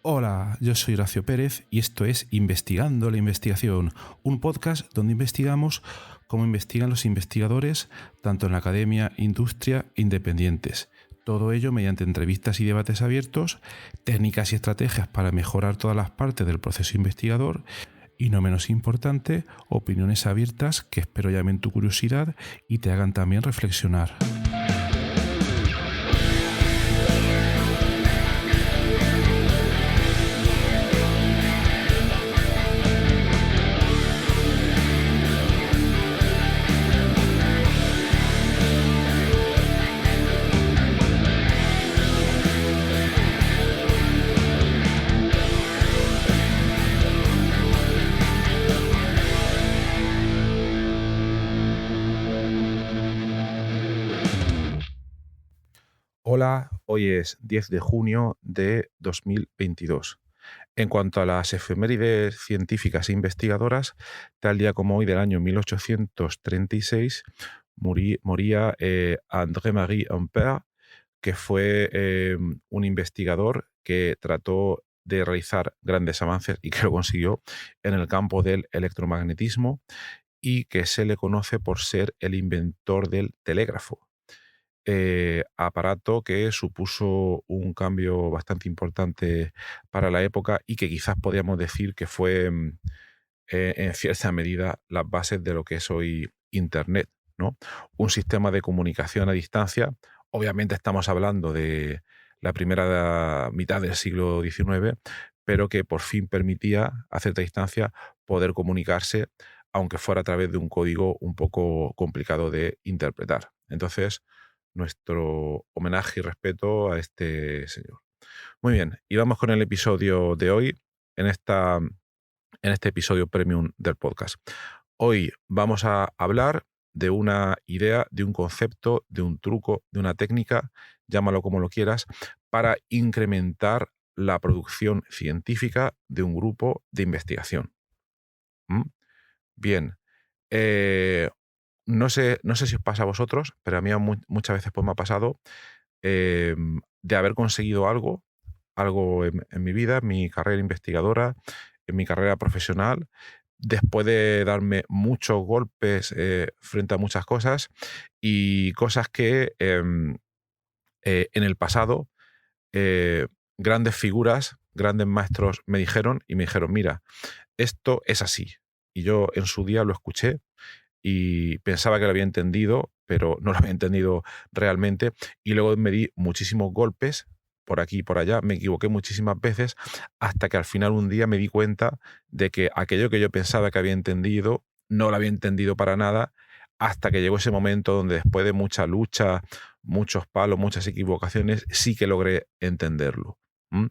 Hola, yo soy Horacio Pérez y esto es Investigando la Investigación, un podcast donde investigamos cómo investigan los investigadores tanto en la academia, industria e independientes. Todo ello mediante entrevistas y debates abiertos, técnicas y estrategias para mejorar todas las partes del proceso investigador y, no menos importante, opiniones abiertas que espero llamen tu curiosidad y te hagan también reflexionar. Hola, hoy es 10 de junio de 2022. En cuanto a las efemérides científicas e investigadoras, tal día como hoy del año 1836 moría André-Marie Ampère, que fue un investigador que trató de realizar grandes avances y que lo consiguió en el campo del electromagnetismo y que se le conoce por ser el inventor del telégrafo. Aparato que supuso un cambio bastante importante para la época y que quizás podríamos decir que fue en cierta medida las bases de lo que es hoy Internet, ¿no? Un sistema de comunicación a distancia. Obviamente estamos hablando de la primera mitad del siglo XIX, pero que por fin permitía a cierta distancia poder comunicarse, aunque fuera a través de un código un poco complicado de interpretar. Entonces, nuestro homenaje y respeto a este señor. Muy bien, y vamos con el episodio de hoy, en este episodio premium del podcast. Hoy vamos a hablar de una idea, de un concepto, de un truco, de una técnica, llámalo como lo quieras, para incrementar la producción científica de un grupo de investigación. ¿Mm? Bien. No sé si os pasa a vosotros, pero a mí muchas veces pues, me ha pasado de haber conseguido algo en mi vida, en mi carrera investigadora, en mi carrera profesional, después de darme muchos golpes frente a muchas cosas y cosas que en el pasado grandes figuras, grandes maestros me dijeron mira, esto es así. Y yo en su día lo escuché y pensaba que lo había entendido, pero no lo había entendido realmente. Y luego me di muchísimos golpes por aquí y por allá, me equivoqué muchísimas veces, hasta que al final un día me di cuenta de que aquello que yo pensaba que había entendido, no lo había entendido para nada, hasta que llegó ese momento donde después de mucha lucha, muchos palos, muchas equivocaciones, sí que logré entenderlo. ¿Mm?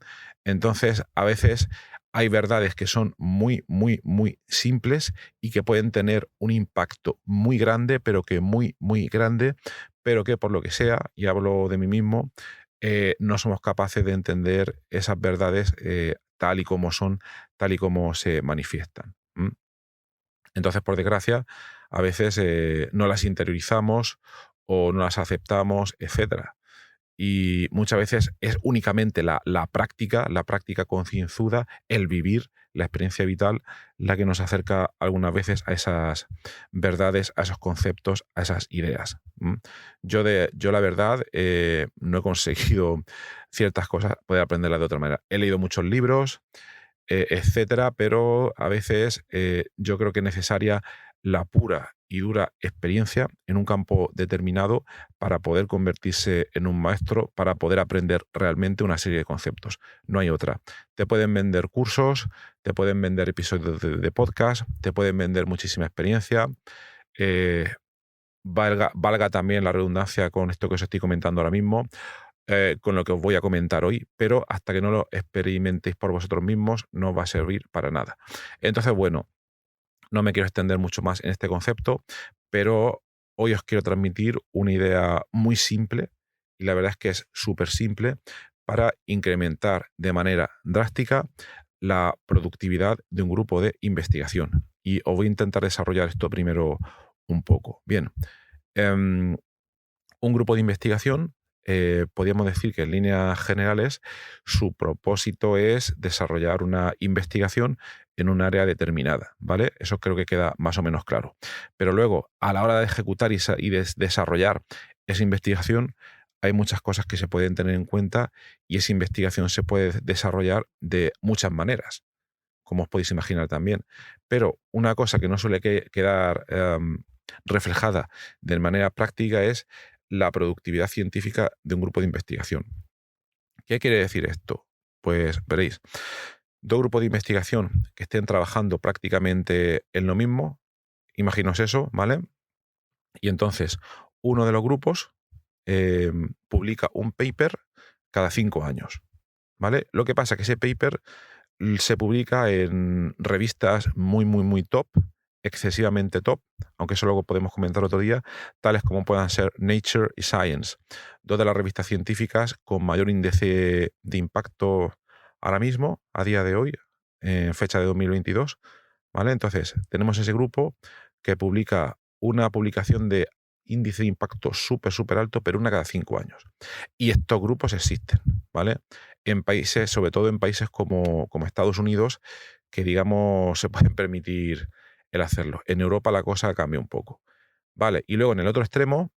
Entonces, a veces hay verdades que son muy, muy, muy simples y que pueden tener un impacto muy grande, pero que muy, muy grande, pero que por lo que sea, y hablo de mí mismo, no somos capaces de entender esas verdades tal y como son, tal y como se manifiestan. Entonces, por desgracia, a veces no las interiorizamos o no las aceptamos, etcétera. Y muchas veces es únicamente la práctica concienzuda, el vivir, la experiencia vital, la que nos acerca algunas veces a esas verdades, a esos conceptos, a esas ideas. Yo la verdad, no he conseguido ciertas cosas, poder aprenderlas de otra manera. He leído muchos libros, etcétera, pero a veces yo creo que es necesaria la pura y dura experiencia en un campo determinado para poder convertirse en un maestro, para poder aprender realmente una serie de conceptos. No hay otra. Te pueden vender cursos, te pueden vender episodios de podcast, te pueden vender muchísima experiencia. Valga también la redundancia con esto que os estoy comentando ahora mismo, con lo que os voy a comentar hoy, pero hasta que no lo experimentéis por vosotros mismos no os va a servir para nada. Entonces, bueno, no me quiero extender mucho más en este concepto, pero hoy os quiero transmitir una idea muy simple, y la verdad es que es súper simple, para incrementar de manera drástica la productividad de un grupo de investigación. Y os voy a intentar desarrollar esto primero un poco. Bien, un grupo de investigación podríamos decir que en líneas generales su propósito es desarrollar una investigación en un área determinada, ¿vale? Eso creo que queda más o menos claro. Pero luego, a la hora de ejecutar y desarrollar esa investigación, hay muchas cosas que se pueden tener en cuenta y esa investigación se puede desarrollar de muchas maneras, como os podéis imaginar también. Pero una cosa que no suele quedar reflejada de manera práctica es la productividad científica de un grupo de investigación. ¿Qué quiere decir esto? Pues veréis, dos grupos de investigación que estén trabajando prácticamente en lo mismo, imaginaos eso, ¿vale? Y entonces uno de los grupos publica un paper cada 5 años, ¿vale? Lo que pasa es que ese paper se publica en revistas muy, muy, muy top, excesivamente top, aunque eso luego podemos comentar otro día, tales como puedan ser Nature y Science, dos de las revistas científicas con mayor índice de impacto ahora mismo, a día de hoy, en fecha de 2022, ¿vale? Entonces, tenemos ese grupo que publica una publicación de índice de impacto súper, súper alto, pero una cada 5 años. Y estos grupos existen, ¿vale? En países, sobre todo en países como Estados Unidos, que digamos se pueden permitir el hacerlo. En Europa la cosa cambia un poco. Vale, y luego en el otro extremo,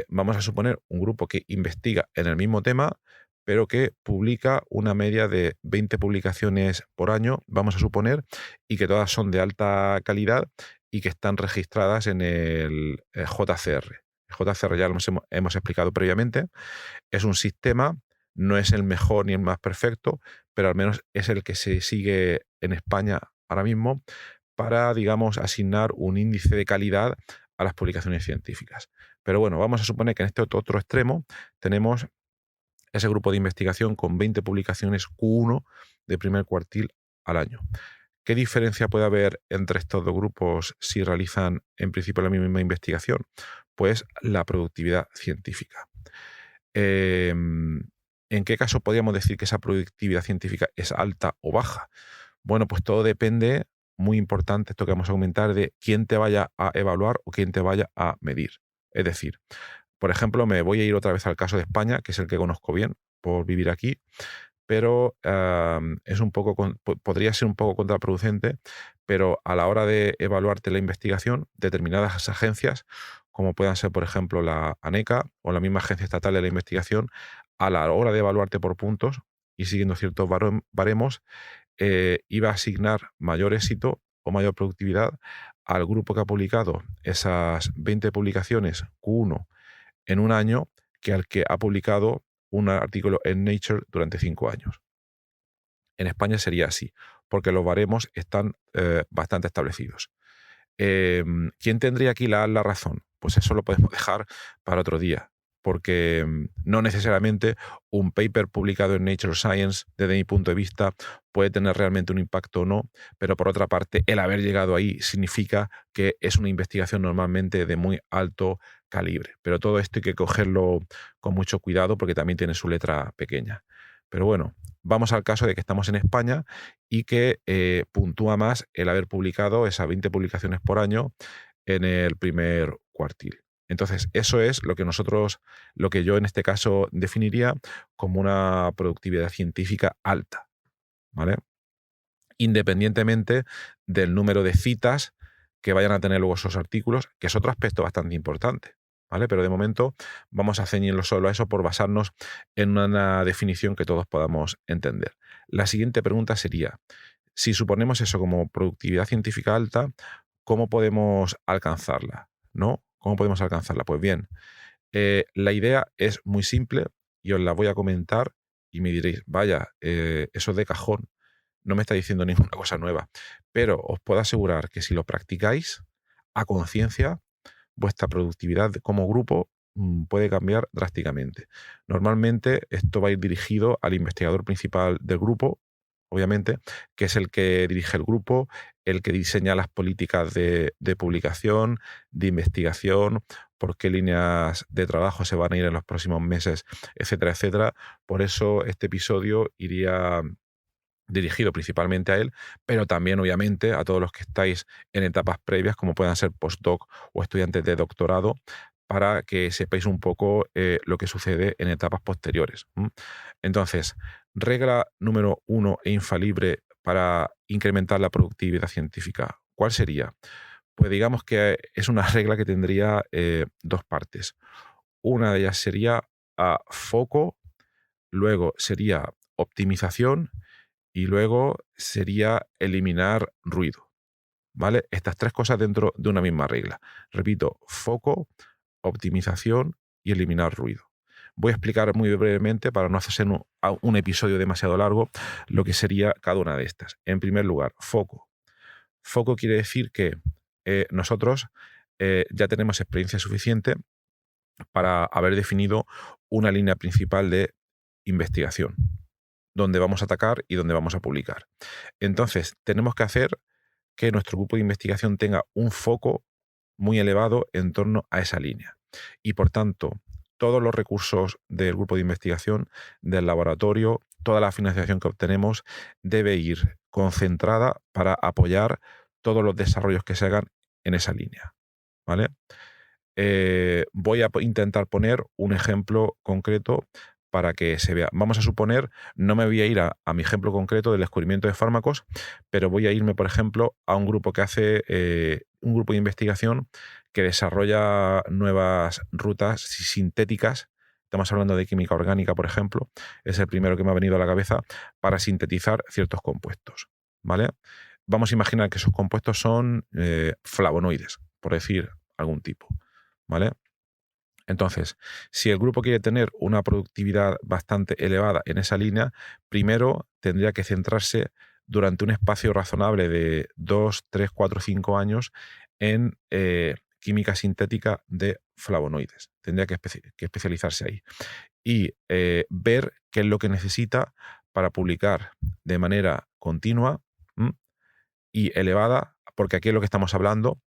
vamos a suponer un grupo que investiga en el mismo tema, pero que publica una media de 20 publicaciones por año, vamos a suponer, y que todas son de alta calidad y que están registradas en el JCR. El JCR ya lo hemos explicado previamente, es un sistema, no es el mejor ni el más perfecto, pero al menos es el que se sigue en España ahora mismo para, digamos, asignar un índice de calidad a las publicaciones científicas. Pero bueno, vamos a suponer que en este otro extremo tenemos ese grupo de investigación con 20 publicaciones Q1 de primer cuartil al año. ¿Qué diferencia puede haber entre estos dos grupos si realizan en principio la misma investigación? Pues la productividad científica. ¿En qué caso podríamos decir que esa productividad científica es alta o baja? Bueno, pues todo depende, muy importante esto que vamos a comentar, de quién te vaya a evaluar o quién te vaya a medir. Es decir, por ejemplo, me voy a ir otra vez al caso de España, que es el que conozco bien por vivir aquí, pero es un poco podría ser un poco contraproducente, pero a la hora de evaluarte la investigación, determinadas agencias, como puedan ser, por ejemplo, la ANECA o la misma Agencia Estatal de la Investigación, a la hora de evaluarte por puntos y siguiendo ciertos baremos, iba a asignar mayor éxito o mayor productividad al grupo que ha publicado esas 20 publicaciones Q1 en un año que al que ha publicado un artículo en Nature durante 5 años. En España sería así, porque los baremos están bastante establecidos. ¿Quién tendría aquí la razón? Pues eso lo podemos dejar para otro día, porque no necesariamente un paper publicado en Nature Science, desde mi punto de vista, puede tener realmente un impacto o no, pero por otra parte, el haber llegado ahí significa que es una investigación normalmente de muy alto calibre. Pero todo esto hay que cogerlo con mucho cuidado porque también tiene su letra pequeña. Pero bueno, vamos al caso de que estamos en España y que puntúa más el haber publicado esas 20 publicaciones por año en el primer cuartil. Entonces, eso es lo que yo en este caso definiría como una productividad científica alta, ¿vale? Independientemente del número de citas que vayan a tener luego esos artículos, que es otro aspecto bastante importante, ¿vale? Pero de momento vamos a ceñirlo solo a eso por basarnos en una definición que todos podamos entender. La siguiente pregunta sería, si suponemos eso como productividad científica alta, ¿cómo podemos alcanzarla? ¿No? ¿Cómo podemos alcanzarla? Pues bien, la idea es muy simple y os la voy a comentar y me diréis, vaya, eso es de cajón, no me está diciendo ninguna cosa nueva, pero os puedo asegurar que si lo practicáis a conciencia, vuestra productividad como grupo puede cambiar drásticamente. Normalmente esto va a ir dirigido al investigador principal del grupo, obviamente, que es el que dirige el grupo, el que diseña las políticas de publicación, de investigación, por qué líneas de trabajo se van a ir en los próximos meses, etcétera, etcétera. Por eso este episodio iría dirigido principalmente a él, pero también obviamente a todos los que estáis en etapas previas, como puedan ser postdoc o estudiantes de doctorado, para que sepáis un poco lo que sucede en etapas posteriores. Entonces, regla número 1 e infalible para incrementar la productividad científica, ¿cuál sería? Pues digamos que es una regla que tendría dos partes. Una de ellas sería foco, luego sería optimización y luego sería eliminar ruido, ¿vale? Estas tres cosas dentro de una misma regla. Repito, foco, optimización y eliminar ruido. Voy a explicar muy brevemente, para no hacerse un episodio demasiado largo, lo que sería cada una de estas. En primer lugar, foco. Foco quiere decir que nosotros ya tenemos experiencia suficiente para haber definido una línea principal de investigación, donde vamos a atacar y donde vamos a publicar. Entonces, tenemos que hacer que nuestro grupo de investigación tenga un foco muy elevado en torno a esa línea. Y por tanto, todos los recursos del grupo de investigación, del laboratorio, toda la financiación que obtenemos debe ir concentrada para apoyar todos los desarrollos que se hagan en esa línea. ¿Vale? Voy a intentar poner un ejemplo concreto para que se vea. Vamos a suponer, no me voy a ir a mi ejemplo concreto del descubrimiento de fármacos, pero voy a irme, por ejemplo, a un grupo que hace un grupo de investigación que desarrolla nuevas rutas sintéticas. Estamos hablando de química orgánica, por ejemplo. Es el primero que me ha venido a la cabeza para sintetizar ciertos compuestos. ¿Vale? Vamos a imaginar que esos compuestos son flavonoides, por decir algún tipo. ¿Vale? Entonces, si el grupo quiere tener una productividad bastante elevada en esa línea, primero tendría que centrarse durante un espacio razonable de 2, 3, 4, 5 años en química sintética de flavonoides. Tendría que especializarse ahí y ver qué es lo que necesita para publicar de manera continua y elevada, porque aquí es lo que estamos hablando.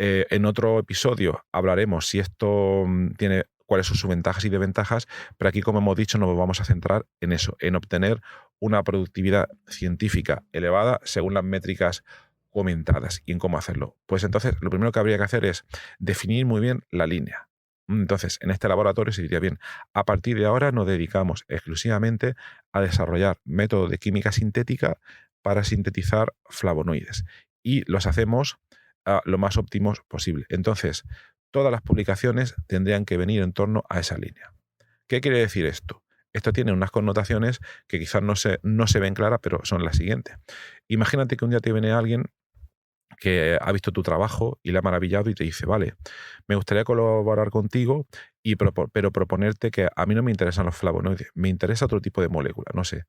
En otro episodio hablaremos si esto tiene cuáles son sus ventajas y desventajas, pero aquí, como hemos dicho, nos vamos a centrar en eso, en obtener una productividad científica elevada según las métricas comentadas y en cómo hacerlo. Pues entonces, lo primero que habría que hacer es definir muy bien la línea. Entonces, en este laboratorio se diría bien, a partir de ahora nos dedicamos exclusivamente a desarrollar métodos de química sintética para sintetizar flavonoides y los hacemos lo más óptimos posible. Entonces, todas las publicaciones tendrían que venir en torno a esa línea. ¿Qué quiere decir esto? Esto tiene unas connotaciones que quizás no se ven claras, pero son las siguientes. Imagínate que un día te viene alguien que ha visto tu trabajo y le ha maravillado y te dice, vale, me gustaría colaborar contigo, pero proponerte que a mí no me interesan los flavonoides, me interesa otro tipo de molécula, no sé,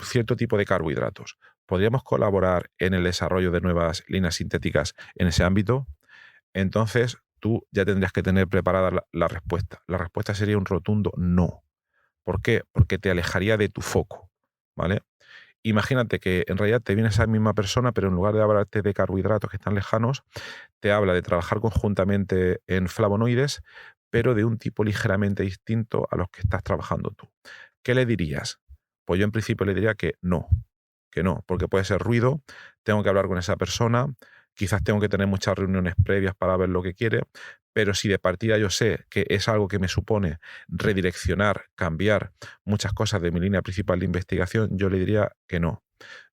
cierto tipo de carbohidratos. ¿Podríamos colaborar en el desarrollo de nuevas líneas sintéticas en ese ámbito? Entonces tú ya tendrías que tener preparada la respuesta. La respuesta sería un rotundo no. ¿Por qué? Porque te alejaría de tu foco, ¿vale? Imagínate que en realidad te viene esa misma persona, pero en lugar de hablarte de carbohidratos que están lejanos, te habla de trabajar conjuntamente en flavonoides, pero de un tipo ligeramente distinto a los que estás trabajando tú. ¿Qué le dirías? Pues yo en principio le diría que no, porque puede ser ruido, tengo que hablar con esa persona, quizás tengo que tener muchas reuniones previas para ver lo que quiere, pero si de partida yo sé que es algo que me supone redireccionar, cambiar muchas cosas de mi línea principal de investigación, yo le diría que no.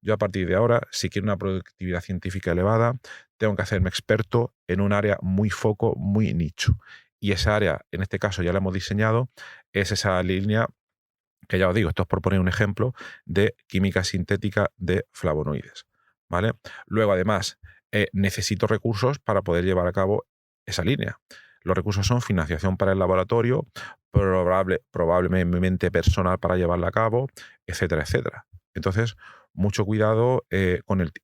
Yo a partir de ahora, si quiero una productividad científica elevada, tengo que hacerme experto en un área muy foco, muy nicho. Y esa área, en este caso ya la hemos diseñado, es esa línea que ya os digo, esto es por poner un ejemplo de química sintética de flavonoides, ¿vale? Luego, además, necesito recursos para poder llevar a cabo esa línea. Los recursos son financiación para el laboratorio, probablemente personal para llevarla a cabo, etcétera, etcétera. Entonces, mucho cuidado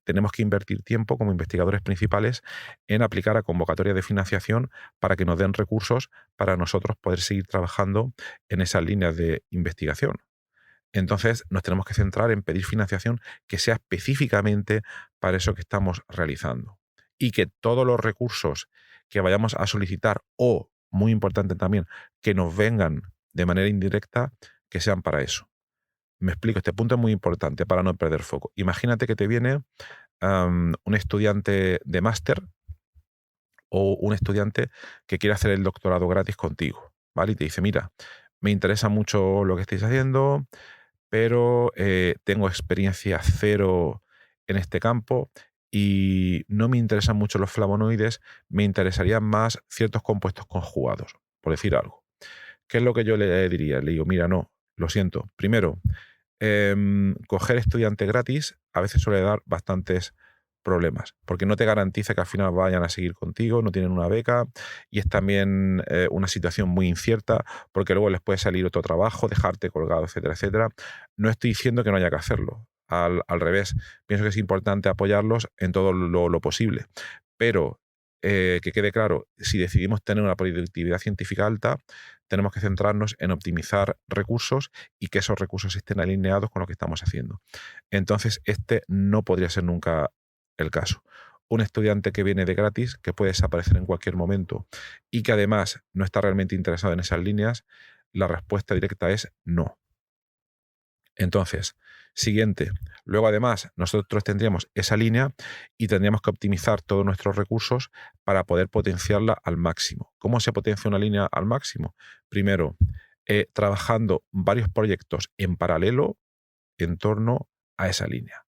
tenemos que invertir tiempo como investigadores principales en aplicar a convocatorias de financiación para que nos den recursos para nosotros poder seguir trabajando en esas líneas de investigación. Entonces, nos tenemos que centrar en pedir financiación que sea específicamente para eso que estamos realizando. Y que todos los recursos que vayamos a solicitar o, muy importante también, que nos vengan de manera indirecta, que sean para eso. Me explico, este punto es muy importante para no perder foco. Imagínate que te viene un estudiante de máster o un estudiante que quiere hacer el doctorado gratis contigo, ¿vale? Y te dice, mira, me interesa mucho lo que estáis haciendo, pero tengo experiencia cero en este campo y no me interesan mucho los flavonoides, me interesarían más ciertos compuestos conjugados, por decir algo. ¿Qué es lo que yo le diría? Le digo, mira, no, lo siento. Primero, coger estudiante gratis a veces suele dar bastantes problemas, porque no te garantiza que al final vayan a seguir contigo, no tienen una beca y es también una situación muy incierta, porque luego les puede salir otro trabajo, dejarte colgado, etcétera, etcétera. No estoy diciendo que no haya que hacerlo, al revés, pienso que es importante apoyarlos en todo lo posible, pero que quede claro, si decidimos tener una productividad científica alta, tenemos que centrarnos en optimizar recursos y que esos recursos estén alineados con lo que estamos haciendo. Entonces, este no podría ser nunca el caso. Un estudiante que viene de gratis, que puede desaparecer en cualquier momento y que además no está realmente interesado en esas líneas, la respuesta directa es no. Entonces, siguiente. Luego, además, nosotros tendríamos esa línea y tendríamos que optimizar todos nuestros recursos para poder potenciarla al máximo. ¿Cómo se potencia una línea al máximo? Primero, trabajando varios proyectos en paralelo en torno a esa línea.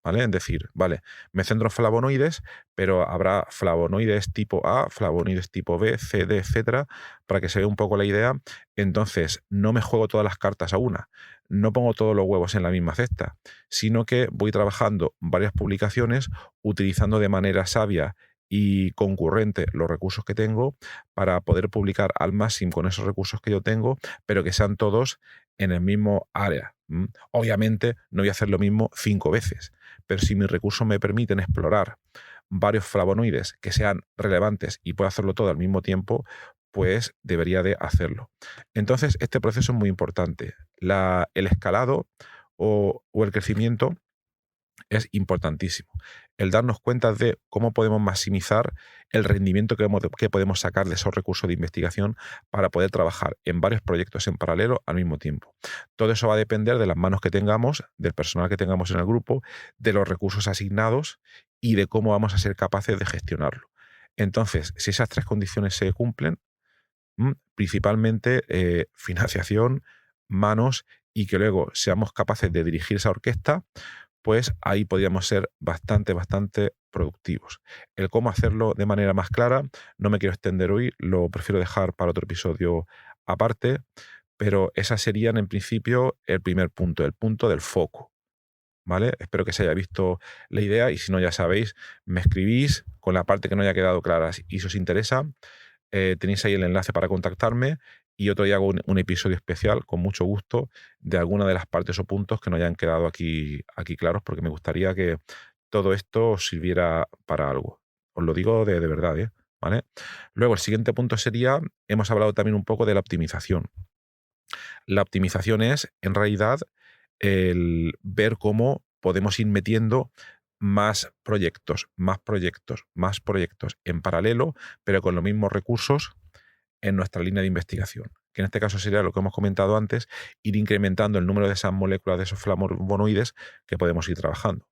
¿Vale? Es decir, vale, me centro en flavonoides, pero habrá flavonoides tipo A, flavonoides tipo B, C, D, etcétera, para que se vea un poco la idea. Entonces, no me juego todas las cartas a una, no pongo todos los huevos en la misma cesta, sino que voy trabajando varias publicaciones utilizando de manera sabia y concurrente los recursos que tengo para poder publicar al máximo con esos recursos que yo tengo, pero que sean todos en el mismo área. Obviamente no voy a hacer lo mismo 5 veces, pero si mis recursos me permiten explorar varios flavonoides que sean relevantes y puedo hacerlo todo al mismo tiempo, pues debería de hacerlo. Entonces, este proceso es muy importante. El escalado o el crecimiento es importantísimo. El darnos cuenta de cómo podemos maximizar el rendimiento que podemos sacar de esos recursos de investigación para poder trabajar en varios proyectos en paralelo al mismo tiempo. Todo eso va a depender de las manos que tengamos, del personal que tengamos en el grupo, de los recursos asignados y de cómo vamos a ser capaces de gestionarlo. Entonces, si esas tres condiciones se cumplen, principalmente financiación, manos y que luego seamos capaces de dirigir esa orquesta, pues ahí podríamos ser bastante productivos. El cómo hacerlo de manera más clara, no me quiero extender hoy, lo prefiero dejar para otro episodio aparte, pero esas serían en principio el primer punto, el punto del foco, ¿vale? Espero que se haya visto la idea y si no ya sabéis, me escribís con la parte que no haya quedado clara y si os interesa, tenéis ahí el enlace para contactarme y otro día hago un episodio especial con mucho gusto de alguna de las partes o puntos que no hayan quedado aquí claros porque me gustaría que todo esto os sirviera para algo. Os lo digo de verdad, ¿eh? ¿Vale? Luego, el siguiente punto sería, hemos hablado también un poco de la optimización. La optimización es, en realidad, el ver cómo podemos ir metiendo más proyectos, más proyectos, más proyectos en paralelo, pero con los mismos recursos en nuestra línea de investigación, que en este caso sería lo que hemos comentado antes, ir incrementando el número de esas moléculas de esos flavonoides que podemos ir trabajando.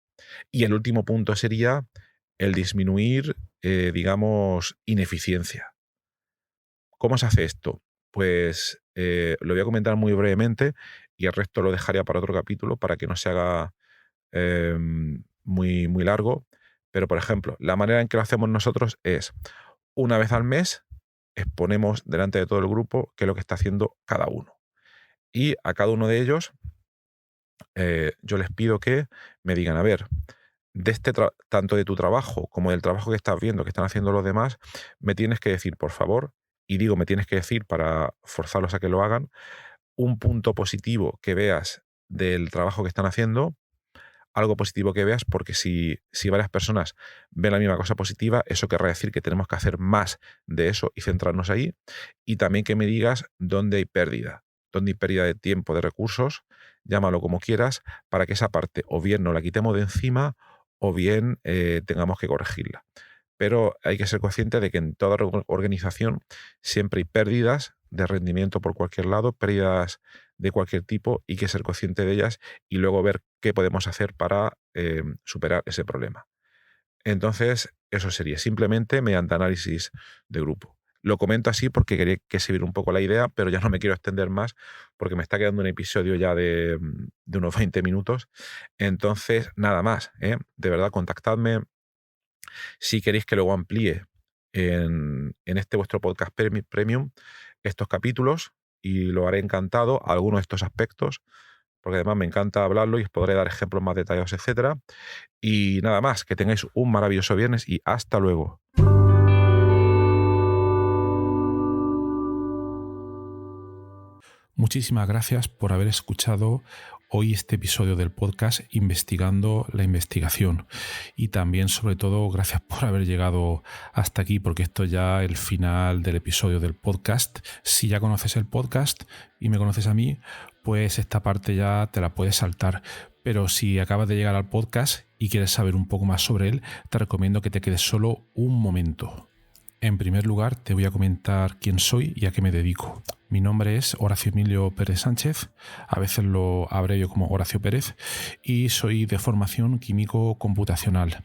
Y el último punto sería el disminuir, digamos, ineficiencia. ¿Cómo se hace esto? Pues lo voy a comentar muy brevemente y el resto lo dejaría para otro capítulo para que no se haga muy largo. Pero, por ejemplo, la manera en que lo hacemos nosotros es una vez al mes exponemos delante de todo el grupo qué es lo que está haciendo cada uno. Y a cada uno de ellos yo les pido que me digan, a ver, de tanto de tu trabajo como del trabajo que estás viendo que están haciendo los demás, me tienes que decir, por favor, y digo me tienes que decir para forzarlos a que lo hagan, un punto positivo que veas del trabajo que están haciendo, algo positivo que veas, porque si varias personas ven la misma cosa positiva, eso querrá decir que tenemos que hacer más de eso y centrarnos ahí. Y también que me digas dónde hay pérdida de tiempo, de recursos, llámalo como quieras, para que esa parte o bien no la quitemos de encima o bien tengamos que corregirla. Pero hay que ser consciente de que en toda organización siempre hay pérdidas de rendimiento por cualquier lado, pérdidas de cualquier tipo, y que ser consciente de ellas y luego ver qué podemos hacer para superar ese problema. Entonces, eso sería simplemente mediante análisis de grupo. Lo comento así porque quería que se viera un poco la idea, pero ya no me quiero extender más porque me está quedando un episodio ya de unos 20 minutos. Entonces, nada más, ¿eh? De verdad, contactadme si queréis que luego amplíe en este vuestro podcast premium estos capítulos, y lo haré encantado, algunos de estos aspectos, porque además me encanta hablarlo y os podré dar ejemplos más detallados, etcétera. Y nada más, que tengáis un maravilloso viernes y hasta luego. Muchísimas gracias por haber escuchado hoy este episodio del podcast Investigando la Investigación, y también, sobre todo, gracias por haber llegado hasta aquí, porque esto ya es el final del episodio del podcast. Si ya conoces el podcast y me conoces a mí, pues esta parte ya te la puedes saltar. Pero si acabas de llegar al podcast y quieres saber un poco más sobre él, te recomiendo que te quedes solo un momento. En primer lugar, te voy a comentar quién soy y a qué me dedico. Mi nombre es Horacio Emilio Pérez Sánchez, a veces lo abrevio como Horacio Pérez, y soy de formación químico computacional.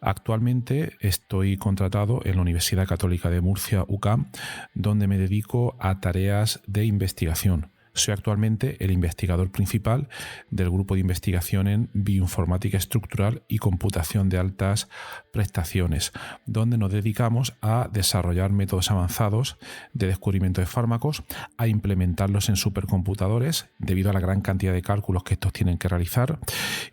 Actualmente estoy contratado en la Universidad Católica de Murcia, UCAM, donde me dedico a tareas de investigación. Soy actualmente el investigador principal del grupo de investigación en bioinformática estructural y computación de altas prestaciones, donde nos dedicamos a desarrollar métodos avanzados de descubrimiento de fármacos, a implementarlos en supercomputadores debido a la gran cantidad de cálculos que estos tienen que realizar,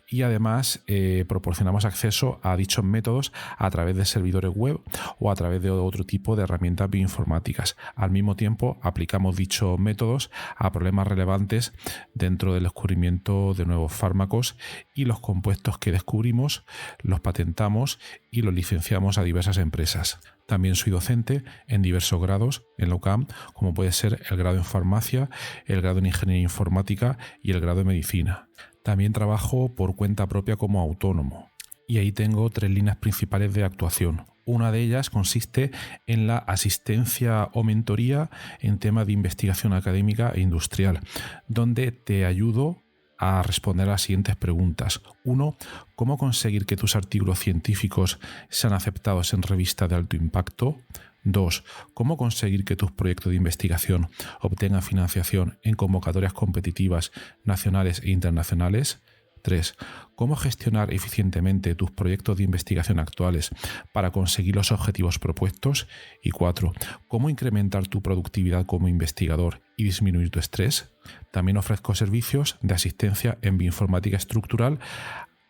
y además proporcionamos acceso a dichos métodos a través de servidores web o a través de otro tipo de herramientas bioinformáticas. Al mismo tiempo, aplicamos dichos métodos a problemas relevantes dentro del descubrimiento de nuevos fármacos, y los compuestos que descubrimos los patentamos y los licenciamos a diversas empresas. También soy docente en diversos grados en la UCAM, como puede ser el grado en farmacia, el grado en ingeniería informática y el grado en medicina. También trabajo por cuenta propia como autónomo, y ahí tengo 3 líneas principales de actuación. Una de ellas consiste en la asistencia o mentoría en temas de investigación académica e industrial, donde te ayudo a responder a las siguientes preguntas. 1. ¿Cómo conseguir que tus artículos científicos sean aceptados en revistas de alto impacto? 2. ¿Cómo conseguir que tus proyectos de investigación obtengan financiación en convocatorias competitivas nacionales e internacionales? 3. ¿Cómo gestionar eficientemente tus proyectos de investigación actuales para conseguir los objetivos propuestos? Y 4. ¿Cómo incrementar tu productividad como investigador y disminuir tu estrés? También ofrezco servicios de asistencia en bioinformática estructural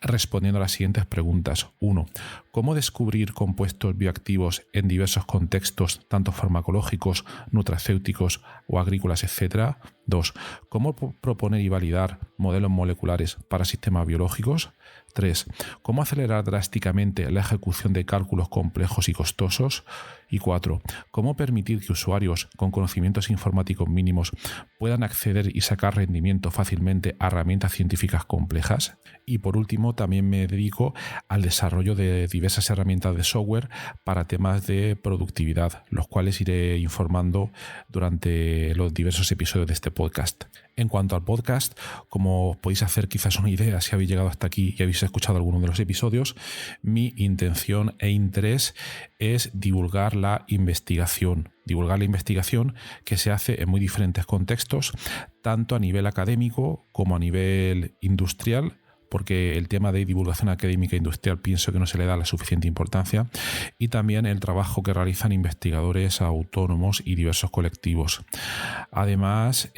respondiendo a las siguientes preguntas. 1. ¿Cómo descubrir compuestos bioactivos en diversos contextos, tanto farmacológicos, nutracéuticos o agrícolas, etc.? 2. ¿Cómo proponer y validar modelos moleculares para sistemas biológicos? 3. ¿Cómo acelerar drásticamente la ejecución de cálculos complejos y costosos? Y 4. ¿Cómo permitir que usuarios con conocimientos informáticos mínimos puedan acceder y sacar rendimiento fácilmente a herramientas científicas complejas? Y por último, también me dedico al desarrollo de diversas herramientas de software para temas de productividad, los cuales iré informando durante los diversos episodios de este podcast. En cuanto al podcast, como os podéis hacer quizás una idea si habéis llegado hasta aquí y habéis escuchado alguno de los episodios, mi intención e interés es divulgar la investigación que se hace en muy diferentes contextos, tanto a nivel académico como a nivel industrial, porque el tema de divulgación académica e industrial pienso que no se le da la suficiente importancia, y también el trabajo que realizan investigadores autónomos y diversos colectivos. Además,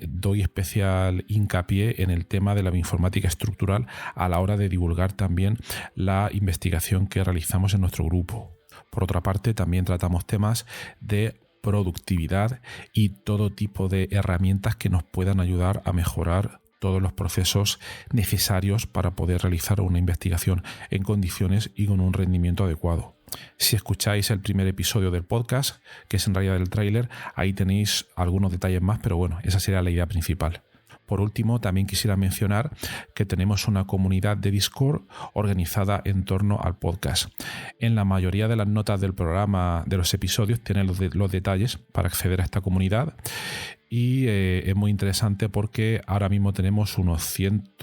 doy especial hincapié en el tema de la bioinformática estructural a la hora de divulgar también la investigación que realizamos en nuestro grupo. Por otra parte, también tratamos temas de productividad y todo tipo de herramientas que nos puedan ayudar a mejorar todos los procesos necesarios para poder realizar una investigación en condiciones y con un rendimiento adecuado. Si escucháis el primer episodio del podcast, que es en realidad el tráiler, ahí tenéis algunos detalles más, pero bueno, esa sería la idea principal. Por último, también quisiera mencionar que tenemos una comunidad de Discord organizada en torno al podcast. En la mayoría de las notas del programa, de los episodios, tienen los detalles para acceder a esta comunidad. y es muy interesante porque ahora mismo tenemos unos 100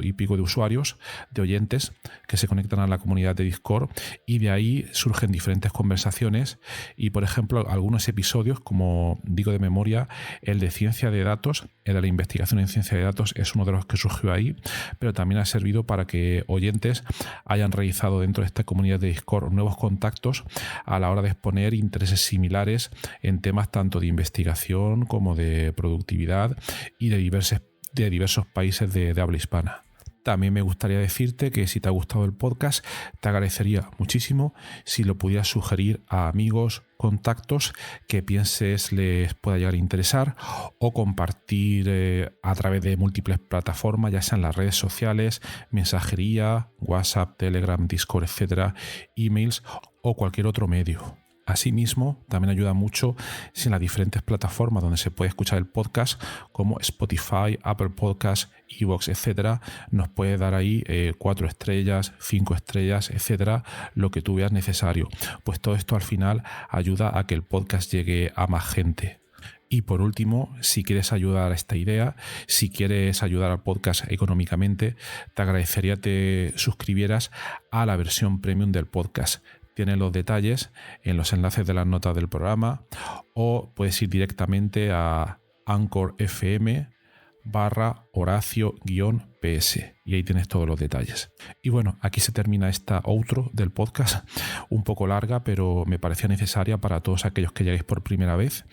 y pico de usuarios, de oyentes que se conectan a la comunidad de Discord, y de ahí surgen diferentes conversaciones. Y por ejemplo, algunos episodios, como digo de memoria, el de ciencia de datos, el de la investigación en ciencia de datos, es uno de los que surgió ahí, pero también ha servido para que oyentes hayan realizado dentro de esta comunidad de Discord nuevos contactos a la hora de exponer intereses similares en temas tanto de investigación como de productividad y de diversos países de habla hispana. También me gustaría decirte que si te ha gustado el podcast, te agradecería muchísimo si lo pudieras sugerir a amigos, contactos que pienses les pueda llegar a interesar, o compartir a través de múltiples plataformas, ya sean las redes sociales, mensajería, WhatsApp, Telegram, Discord, etcétera, emails o cualquier otro medio. Asimismo, también ayuda mucho si en las diferentes plataformas donde se puede escuchar el podcast, como Spotify, Apple Podcasts, iVoox, etcétera, nos puede dar ahí 4 estrellas, 5 estrellas, etcétera, lo que tú veas necesario. Pues todo esto al final ayuda a que el podcast llegue a más gente. Y por último, si quieres ayudar a esta idea, si quieres ayudar al podcast económicamente, te agradecería te suscribieras a la versión premium del podcast. Tienes los detalles en los enlaces de las notas del programa, o puedes ir directamente a Anchor FM/Horacio-PS y ahí tienes todos los detalles. Y bueno, aquí se termina esta outro del podcast, un poco larga, pero me parecía necesaria para todos aquellos que lleguéis por primera vez.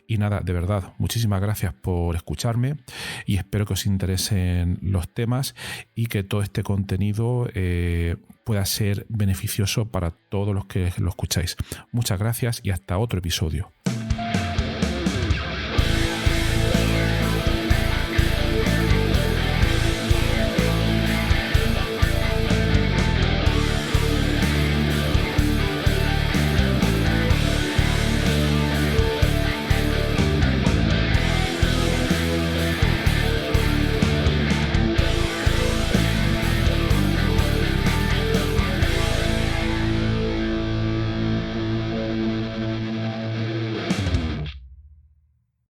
Y nada, de verdad, muchísimas gracias por escucharme y espero que os interesen los temas y que todo este contenido pueda ser beneficioso para todos los que lo escucháis. Muchas gracias y hasta otro episodio.